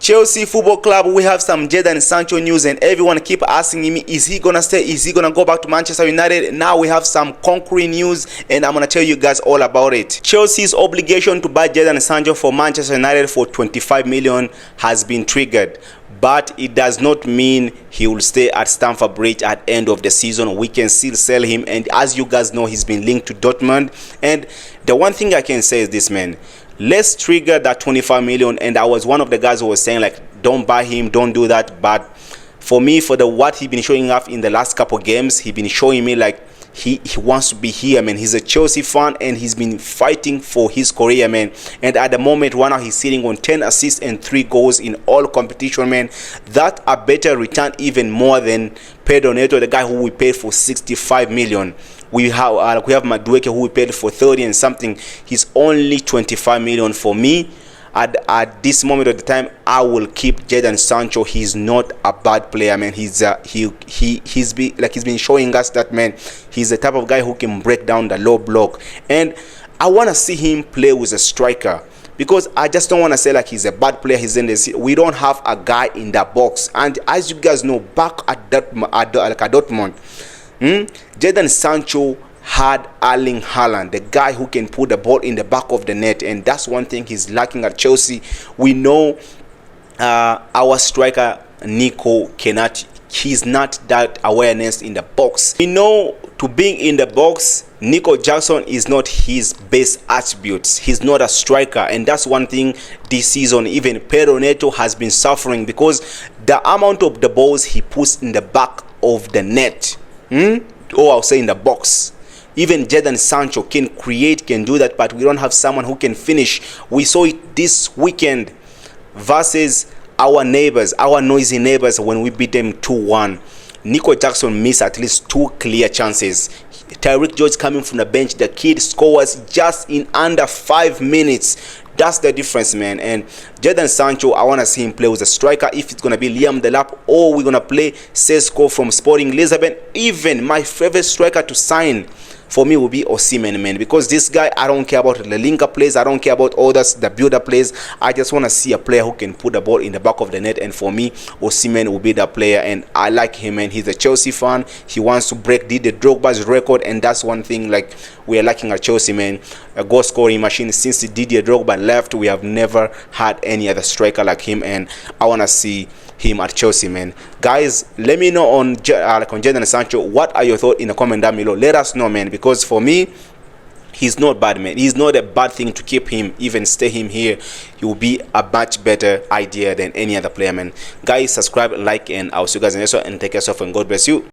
Chelsea Football Club, we have some Jadon Sancho news, and everyone keep asking me, is he gonna stay? Is he gonna go back to Manchester United? Now we have some concrete news, and I'm gonna tell you guys all about it. Chelsea's obligation to buy Jadon Sancho for Manchester United for 25 million has been triggered, but it does not mean he will stay at Stamford Bridge at end of the season. We can still sell him, and as you guys know, he's been linked to Dortmund. And the one thing I can say is this, man, let's trigger that 25 million. And I was one of the guys who was saying, like, don't buy him, don't do that. But for me, for the what he been showing up in the last couple games, he been showing me like he wants to be here, man. He's a Chelsea fan, and he's been fighting for his career, man. And at the moment right now, he's sitting on 10 assists and 3 goals in all competition, man. That a better return even more than Pedro Neto, the guy who we paid for 65 million. We have Madueke, who we paid for 30 and something. He's only 25 million. For me, at this moment of the time, I will keep Jadon Sancho. He's not a bad player, man. He's been showing us that, man, he's the type of guy who can break down the low block. And I want to see him play with a striker, because I just don't want to say like he's a bad player. He's in this. We don't have a guy in the box. And as you guys know, back at Dortmund, Jadon Sancho had Erling Haaland, the guy who can put the ball in the back of the net, and that's one thing he's lacking at Chelsea. We know our striker Nico cannot. He's not that awareness in the box. We know to being in the box, Nico Jackson is not his best attributes. He's not a striker, and that's one thing this season. Even Pedro Neto has been suffering because the amount of the balls he puts in the back of the net, or I'll say in the box. Even Jadon Sancho can create, can do that, but we don't have someone who can finish. We saw it this weekend versus our neighbors, our noisy neighbors, when we beat them 2-1. Nico Jackson missed at least 2 clear chances. Tyreek George coming from the bench, the kid scores just in under 5 minutes. That's the difference, man. And Jadon Sancho, I want to see him play with a striker. If it's going to be Liam Delap, or we're going to play Sesko from Sporting Lisbon. Even my favorite striker to sign for me will be Osimhen, man, because this guy, I don't care about the linker plays, I don't care about all the builder plays. I just want to see a player who can put the ball in the back of the net, and for me, Osimhen will be that player. And I like him, man. He's a Chelsea fan. He wants to break Didier Drogba's record, and that's one thing like we are lacking at Chelsea, man. A goal scoring machine. Since Didier Drogba left, we have never had any other striker like him, and I want to see him at Chelsea, man. Guys, let me know on Jadon Sancho. What are your thoughts in the comment down below? Let us know, man, because for me, he's not bad, man. He's not a bad thing to keep him, even stay him here. He will be a much better idea than any other player, man. Guys, subscribe, like, and I'll see you guys in the next one, and take care of yourself, and God bless you.